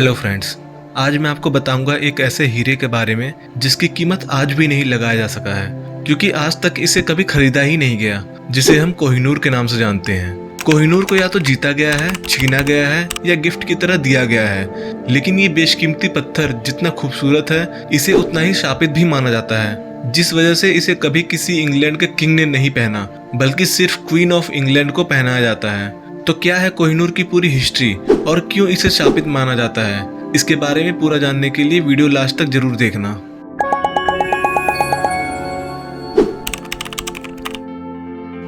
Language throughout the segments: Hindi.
हेलो फ्रेंड्स, आज मैं आपको बताऊंगा एक ऐसे हीरे के बारे में जिसकी कीमत आज भी नहीं लगाया जा सका है, क्योंकि आज तक इसे कभी खरीदा ही नहीं गया, जिसे हम कोहिनूर के नाम से जानते हैं। कोहिनूर को या तो जीता गया है, छीना गया है या गिफ्ट की तरह दिया गया है, लेकिन ये बेशकीमती पत्थर जितना खूबसूरत है, इसे उतना ही शापित भी माना जाता है, जिस वजह से इसे कभी किसी इंग्लैंड के किंग ने नहीं पहना, बल्कि सिर्फ क्वीन ऑफ इंग्लैंड को पहनाया जाता है। तो क्या है कोहिनूर की पूरी हिस्ट्री और क्यों इसे शापित माना जाता है, इसके बारे में पूरा जानने के लिए वीडियो लास्ट तक जरूर देखना।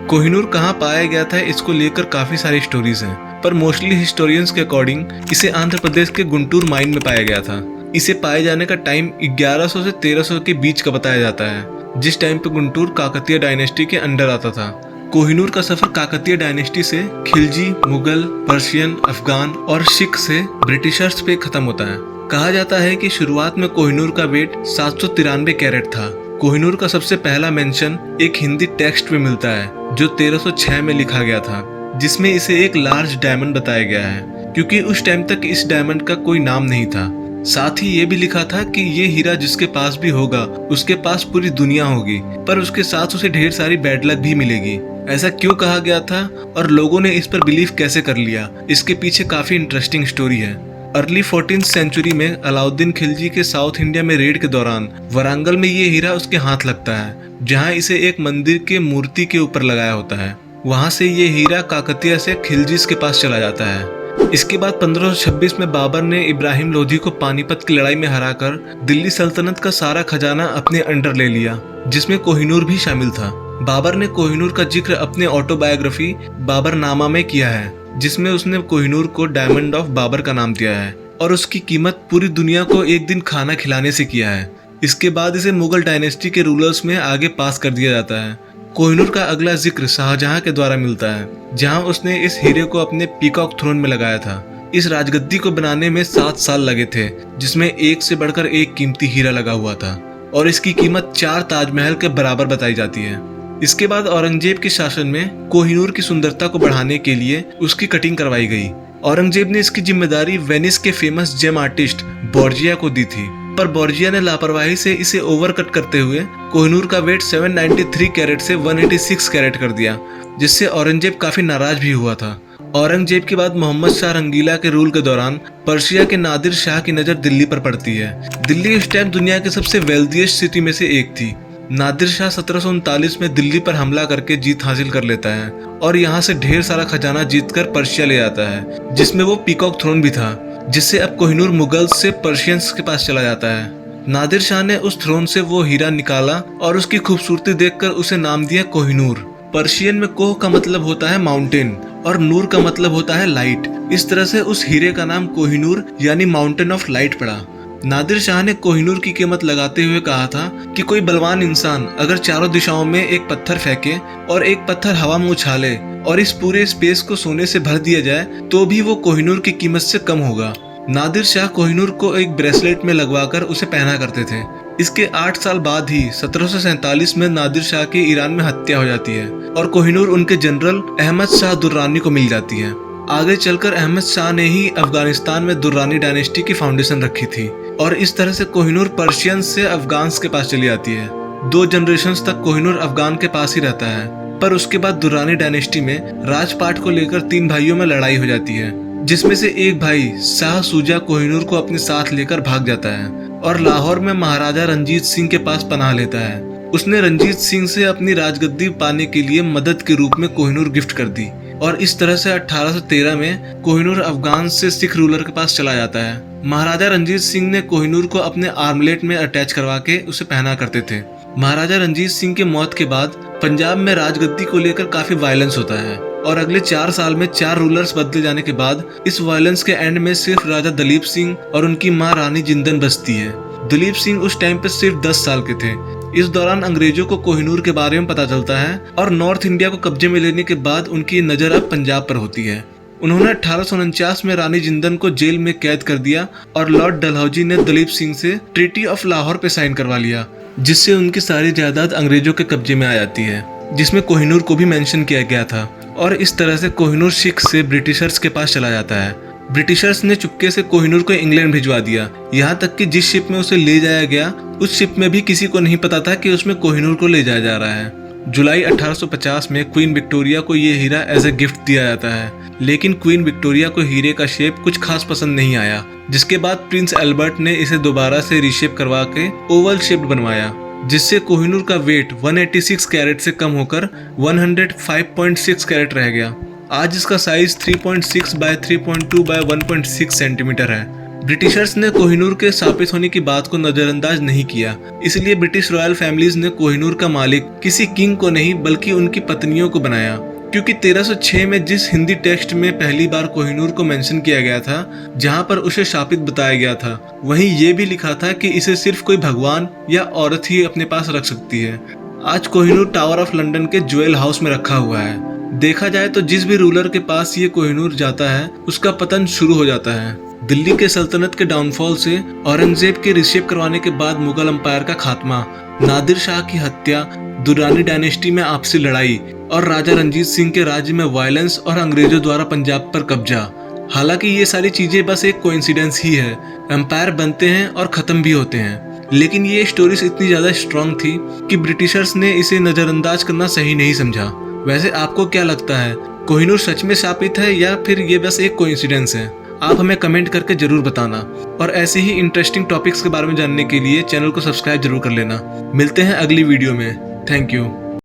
कोहिनूर कहाँ पाया गया था, इसको लेकर काफी सारी स्टोरीज हैं, पर मोस्टली हिस्टोरियंस के अकॉर्डिंग इसे आंध्र प्रदेश के गुंटूर माइन में पाया गया था। इसे पाए जाने का टाइम 1100 से 1300 के बीच का बताया जाता है, जिस टाइम पे गुंटूर काकतीय डायनेस्टी के अंडर आता था। कोहिनूर का सफर काकतीय डायनेस्टी से खिलजी, मुगल, पर्शियन, अफगान और सिख से ब्रिटिशर्स पे खत्म होता है। कहा जाता है कि शुरुआत में कोहिनूर का वेट 793 कैरेट था। कोहिनूर का सबसे पहला मेंशन एक हिंदी टेक्स्ट में मिलता है, जो 1306 में लिखा गया था, जिसमें इसे एक लार्ज डायमंड बताया गया है, क्योंकि उस टाइम तक इस डायमंड का कोई नाम नहीं था। साथ ही ये भी लिखा था कि ये हीरा जिसके पास भी होगा उसके पास पूरी दुनिया होगी, पर उसके साथ उसे ढेर सारी बैड लक भी मिलेगी। ऐसा क्यों कहा गया था और लोगों ने इस पर बिलीव कैसे कर लिया, इसके पीछे काफी इंटरेस्टिंग स्टोरी है। अर्ली 14th सेंचुरी में अलाउद्दीन खिलजी के साउथ इंडिया में रेड के दौरान वरांगल में ये हीरा उसके हाथ लगता है, जहाँ इसे एक मंदिर के मूर्ति के ऊपर लगाया होता है। वहाँ से ये हीरा काकतीय से खिलजीस के पास चला जाता है। इसके बाद 1526 में बाबर ने इब्राहिम लोधी को पानीपत की लड़ाई में हराकर दिल्ली सल्तनत का सारा खजाना अपने अंडर ले लिया, जिसमें कोहिनूर भी शामिल था। बाबर ने कोहिनूर का जिक्र अपने ऑटोबायोग्राफी बाबरनामा में किया है, जिसमें उसने कोहिनूर को डायमंड ऑफ बाबर का नाम दिया है और उसकी कीमत पूरी दुनिया को एक दिन खाना खिलाने से किया है। इसके बाद इसे मुगल डायनेस्टी के रूलर्स में आगे पास कर दिया जाता है। कोहिनूर का अगला जिक्र शाहजहां के द्वारा मिलता है, जहां उसने इस हीरे को अपने पीकॉक थ्रोन में लगाया था। इस राजगद्दी को बनाने में 7 साल लगे थे, जिसमें एक से बढ़कर एक कीमती हीरा लगा हुआ था और इसकी कीमत 4 ताजमहल के बराबर बताई जाती है। इसके बाद औरंगजेब के शासन में कोहिनूर की सुंदरता को बढ़ाने के लिए उसकी कटिंग करवाई गई। औरंगजेब ने इसकी जिम्मेदारी वेनिस के फेमस जेम आर्टिस्ट बोर्जिया को दी थी, पर बोर्जिया ने लापरवाही से इसे ओवरकट करते हुए कोहिनूर का वेट 793 कैरेट से 186 कैरेट कर दिया, जिससे औरंगजेब काफी नाराज भी हुआ था। औरंगजेब के बाद मोहम्मद शाह रंगीला के रूल के दौरान पर्शिया के नादिर शाह की नजर दिल्ली पर पड़ती है। दिल्ली उस टाइम दुनिया के सबसे वेल्दीएस्ट सिटी में से एक थी। नादिर शाह 1739 में दिल्ली पर हमला करके जीत हासिल कर लेता है और यहाँ से ढेर सारा खजाना जीतकर पर्शिया ले जाता है, जिसमें वो पीकॉक थ्रोन भी था, जिससे अब कोहिनूर मुगल्स से पर्शियंस के पास चला जाता है। नादिर शाह ने उस थ्रोन से वो हीरा निकाला और उसकी खूबसूरती देखकर उसे नाम दिया कोहिनूर। पर्शियन में कोह का मतलब होता है माउंटेन और नूर का मतलब होता है लाइट। इस तरह से उस हीरे का नाम कोहिनूर यानी माउंटेन ऑफ लाइट पड़ा। नादिर शाह ने कोहिनूर की कीमत लगाते हुए कहा था कि कोई बलवान इंसान अगर चारों दिशाओं में एक पत्थर फेंके और एक पत्थर हवा में उछाले और इस पूरे स्पेस को सोने से भर दिया जाए, तो भी वो कोहिनूर की कीमत से कम होगा। नादिर शाह कोहिनूर को एक ब्रेसलेट में लगवाकर उसे पहना करते थे। इसके 8 साल बाद ही 1747 में नादिर शाह की ईरान में हत्या हो जाती है और कोहिनूर उनके जनरल अहमद शाह दुर्रानी को मिल जाती है। आगे चलकर अहमद शाह ने ही अफगानिस्तान में दुर्रानी डायनेस्टी की फाउंडेशन रखी थी और इस तरह से कोहिनूर पर्शियन से अफगान्स के पास चली जाती है। 2 जनरेशंस तक कोहिनूर अफगान के पास ही रहता है, पर उसके बाद दुर्रानी डायनेस्टी में राजपाट को लेकर 3 भाइयों में लड़ाई हो जाती है, जिसमें से एक भाई शाह सूजा कोहिनूर को अपने साथ लेकर भाग जाता है और लाहौर में महाराजा रंजीत सिंह के पास पनाह लेता है। उसने रंजीत सिंह से अपनी राजगद्दी पाने के लिए मदद के रूप में कोहिनूर गिफ्ट कर दी और इस तरह से 1813 में कोहिनूर अफगान से सिख रूलर के पास चला जाता है। महाराजा रंजीत सिंह ने कोहिनूर को अपने आर्मलेट में अटैच करवा के उसे पहना करते थे। महाराजा रंजीत सिंह के मौत के बाद पंजाब में राजगद्दी को लेकर काफी वायलेंस होता है और अगले 4 साल में 4 रूलर्स बदले जाने के बाद इस वायलेंस के एंड में सिर्फ राजा दलीप सिंह और उनकी मां रानी जिंदन बचती है। दलीप सिंह उस टाइम पे सिर्फ 10 साल के थे। इस दौरान अंग्रेजों को कोहिनूर के बारे में पता चलता है और नॉर्थ इंडिया को कब्जे में लेने के बाद उनकी नजर अब पंजाब पर होती है। उन्होंने 1849 में रानी जिंदन को जेल में कैद कर दिया और लॉर्ड डलहौजी ने दलीप सिंह से ट्रीटी ऑफ लाहौर पे साइन करवा लिया, जिससे उनकी सारी जायदाद अंग्रेजों के कब्जे में आ जाती है, जिसमें कोहिनूर को भी मेंशन किया गया था और इस तरह से कोहिनूर सिख से ब्रिटिशर्स के पास चला जाता है। ब्रिटिशर्स ने चुपके से कोहिनूर को इंग्लैंड भिजवा दिया। यहाँ तक कि जिस शिप में उसे ले जाया गया उस शिप में भी किसी को नहीं पता था कि उसमें कोहिनूर को ले जाया जा रहा है। जुलाई 1850 में क्वीन विक्टोरिया को ये हीरा एज ए गिफ्ट दिया जाता है, लेकिन क्वीन विक्टोरिया को हीरे का शेप कुछ खास पसंद नहीं आया, जिसके बाद प्रिंस एल्बर्ट ने इसे दोबारा से रीशेप करवा के ओवल शेप्ड बनवाया, जिससे कोहिनूर का वेट 186 कैरेट से कम होकर 105.6 कैरेट रह गया। आज इसका साइज 3.6 बाय 3.2 बाय 1.6 सेंटीमीटर है। ब्रिटिशर्स ने कोहिनूर के स्थापित होने की बात को नजरअंदाज नहीं किया, इसलिए ब्रिटिश रॉयल फैमिलीज ने कोहिनूर का मालिक किसी किंग को नहीं बल्कि उनकी पत्नियों को बनाया, क्योंकि 1306 में जिस हिंदी टेक्स्ट में पहली बार कोहिनूर को मेंशन किया गया था, जहां पर उसे शापित बताया गया था, वहीं ये भी लिखा था कि इसे सिर्फ कोई भगवान या औरत ही अपने पास रख सकती है। आज कोहिनूर टावर ऑफ लंदन के ज्वेल हाउस में रखा हुआ है। देखा जाए तो जिस भी रूलर के पास ये कोहिनूर जाता है उसका पतन शुरू हो जाता है। दिल्ली के सल्तनत के डाउनफॉल से औरंगजेब के रिशेप करवाने के बाद मुगल अंपायर का खात्मा, नादिर शाह की हत्या, दुर्रानी डायनेस्टी में आपसी लड़ाई और राजा रंजीत सिंह के राज्य में वायलेंस और अंग्रेजों द्वारा पंजाब पर कब्जा। हालांकि ये सारी चीजें बस एक कोइंसिडेंस ही है। एम्पायर बनते हैं और खत्म भी होते हैं, लेकिन ये स्टोरीज इतनी ज्यादा स्ट्रॉन्ग थी कि ब्रिटिशर्स ने इसे नजरअंदाज करना सही नहीं समझा। वैसे आपको क्या लगता है, कोहिनूर सच में शापित है या फिर ये बस एक कोइंसिडेंस है? आप हमें कमेंट करके जरूर बताना, और ऐसे ही इंटरेस्टिंग टॉपिक्स के बारे में जानने के लिए चैनल को सब्सक्राइब जरूर कर लेना। मिलते हैं अगली वीडियो में। Thank you.